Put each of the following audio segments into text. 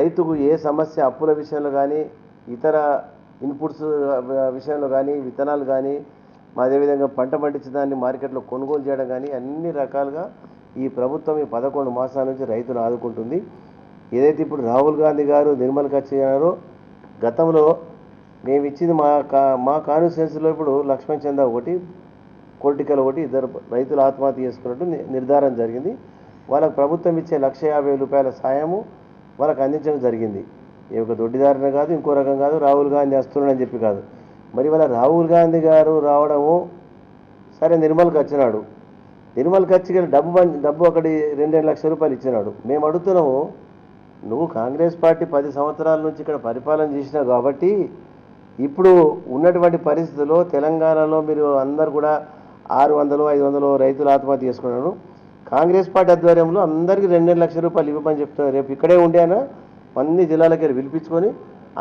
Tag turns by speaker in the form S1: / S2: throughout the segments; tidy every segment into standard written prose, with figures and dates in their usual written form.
S1: రైతుకు ఏ సమస్య అప్పుల విషయంలో కానీ ఇతర ఇన్పుట్స్ విషయంలో కానీ విత్తనాలు కానీ అదేవిధంగా పంట పండించిన దాన్ని మార్కెట్లో కొనుగోలు చేయడం కానీ అన్ని రకాలుగా ఈ ప్రభుత్వం ఈ 11 మాసాల నుంచి రైతును ఆదుకుంటుంది. ఏదైతే ఇప్పుడు రాహుల్ గాంధీ గారు నిర్మల్కి వచ్చారో గతంలో మేము ఇచ్చింది మా కాన్స్టిట్యున్సీలో ఇప్పుడు లక్ష్మణ్ చంద ఒకటి కొల్టికల్ ఒకటి ఇద్దరు రైతులు ఆత్మహత్య చేసుకున్నట్టు నిర్ధారణ జరిగింది. వాళ్ళకు ప్రభుత్వం ఇచ్చే 1,50,000 రూపాయల సాయము వాళ్ళకు అందించడం జరిగింది. ఏ ఒక దొడ్డిదారిన కాదు, ఇంకో రకం కాదు, రాహుల్ గాంధీ వస్తున్నాడని చెప్పి కాదు. మరి వాళ్ళ రాహుల్ గాంధీ గారు రావడము సరే నిర్మల్కి వచ్చినాడు. నిర్మల్కి వచ్చి డబ్బు అక్కడి 2 లక్షల రూపాయలు ఇచ్చినాడు. మేము అడుగుతున్నాము, నువ్వు కాంగ్రెస్ పార్టీ 10 సంవత్సరాల నుంచి ఇక్కడ పరిపాలన చేసినావు కాబట్టి ఇప్పుడు ఉన్నటువంటి పరిస్థితుల్లో తెలంగాణలో మీరు అందరు కూడా 600, 500 రైతులు ఆత్మహత్య చేసుకున్నాను. కాంగ్రెస్ పార్టీ ఆధ్వర్యంలో అందరికీ 2 లక్షల రూపాయలు ఇవ్వమని చెప్తున్నారు. రేపు ఇక్కడే ఉండేనా అన్ని జిల్లాలకి వెళ్ళి పిలిపించుకొని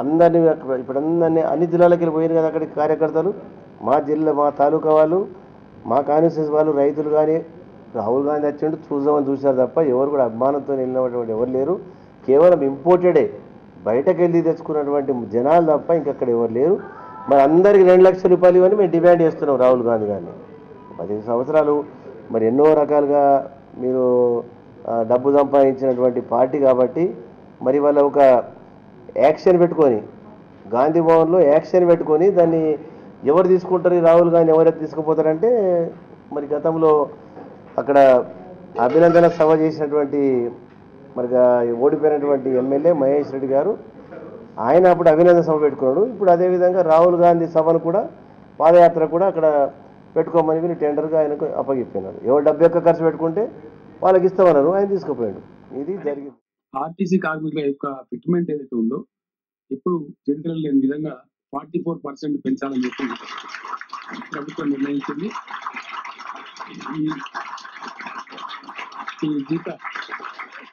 S1: అందరినీ ఇప్పుడు అన్ని జిల్లాలకి వెళ్ళి పోయిన కదా అక్కడికి కార్యకర్తలు, మా తాలూకా వాళ్ళు, మా కాన్స్టిట్యూన్సీ వాళ్ళు, రైతులు కానీ రాహుల్ గాంధీ వచ్చిండు చూద్దామని చూశారు తప్ప ఎవరు కూడా అభిమానంతో వెళ్ళినటువంటి ఎవరు లేరు. కేవలం ఇంపోర్టెడే బయటకు వెళ్ళి తెచ్చుకున్నటువంటి జనాలు తప్ప ఇంకక్కడ ఎవరు లేరు. మరి అందరికీ 2 లక్షల రూపాయలు ఇవ్వని మేము డిమాండ్ చేస్తున్నాం రాహుల్ గాంధీ గారిని. 15 సంవత్సరాలు మరి ఎన్నో రకాలుగా మీరు డబ్బు సంపాదించినటువంటి పార్టీ కాబట్టి మరి వాళ్ళ ఒక యాక్షన్ పెట్టుకొని గాంధీ భవన్లో యాక్షన్ పెట్టుకొని దాన్ని ఎవరు తీసుకుంటారు, రాహుల్ గాంధీ ఎవరైతే తీసుకుపోతారంటే మరి గతంలో అక్కడ అభినందన సభ చేసినటువంటి మరి ఓడిపోయినటువంటి ఎమ్మెల్యే మహేష్ రెడ్డి గారు ఆయన అప్పుడు అభినందన సభ పెట్టుకున్నాడు. ఇప్పుడు అదేవిధంగా రాహుల్ గాంధీ సభను కూడా పాదయాత్ర కూడా అక్కడ పెట్టుకోమని వీళ్ళు టెండర్గా ఆయనకు అప్పగిపోయినారు. ఎవరు డబ్బు ఎక్కువ ఖర్చు పెట్టుకుంటే వాళ్ళకి ఇస్తామన్నారు, ఆయన తీసుకుపోయాడు. ఇది జరిగింది.
S2: ఆర్టీసీ కార్మికుల యొక్క ఫిట్మెంట్ ఏదైతే ఉందో ఇప్పుడు చరిత్రలో లేని విధంగా 44% పెంచాలని చెప్పి ప్రభుత్వం నిర్ణయించింది. ఈ జీత